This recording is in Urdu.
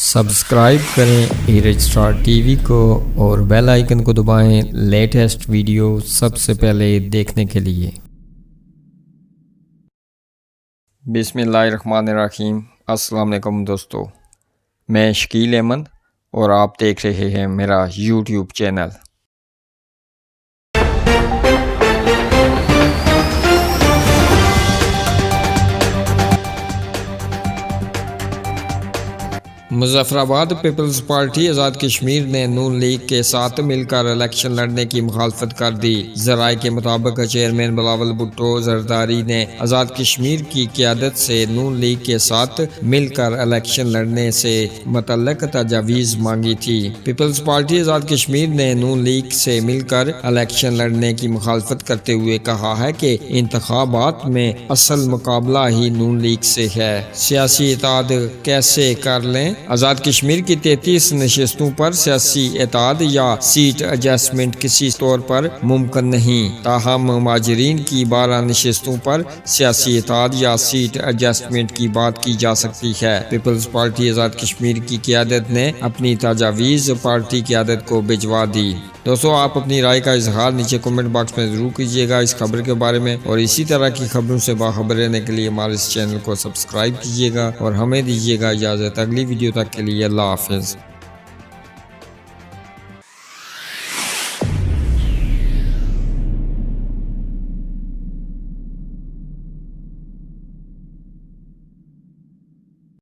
سبسکرائب کریں ایرج اسٹار ٹی وی کو اور بیل آئیکن کو دبائیں لیٹسٹ ویڈیو سب سے پہلے دیکھنے کے لیے۔ بسم اللہ الرحمن الرحیم۔ السلام علیکم دوستو، میں شکیل احمد اور آپ دیکھ رہے ہیں میرا یوٹیوب چینل۔ مظفر آباد پیپلز پارٹی آزاد کشمیر نے نون لیگ کے ساتھ مل کر الیکشن لڑنے کی مخالفت کر دی۔ ذرائع کے مطابق چیئرمین بلاول بھٹو زرداری نے آزاد کشمیر کی قیادت سے نون لیگ کے ساتھ مل کر الیکشن لڑنے سے متعلق تجاویز مانگی تھی۔ پیپلز پارٹی آزاد کشمیر نے نون لیگ سے مل کر الیکشن لڑنے کی مخالفت کرتے ہوئے کہا ہے کہ انتخابات میں اصل مقابلہ ہی نون لیگ سے ہے۔ سیاسی اتحاد کیسے کر لیں؟ آزاد کشمیر کی 33 نشستوں پر سیاسی اتحاد یا سیٹ ایڈجسٹمنٹ کسی طور پر ممکن نہیں، تاہم مہاجرین کی 12 نشستوں پر سیاسی اتحاد یا سیٹ ایڈجسٹمنٹ کی بات کی جا سکتی ہے۔ پیپلز پارٹی آزاد کشمیر کی قیادت نے اپنی تجاویز پارٹی قیادت کو بھجوا دی۔ دوستو، آپ اپنی رائے کا اظہار نیچے کمنٹ باکس میں ضرور کیجیے گا اس خبر کے بارے میں، اور اسی طرح کی خبروں سے باخبر رہنے کے لیے ہمارے اس چینل کو سبسکرائب کیجیے گا اور ہمیں دیجیے گا اجازت۔ اگلی ویڈیو تک کے لیے اللہ حافظ۔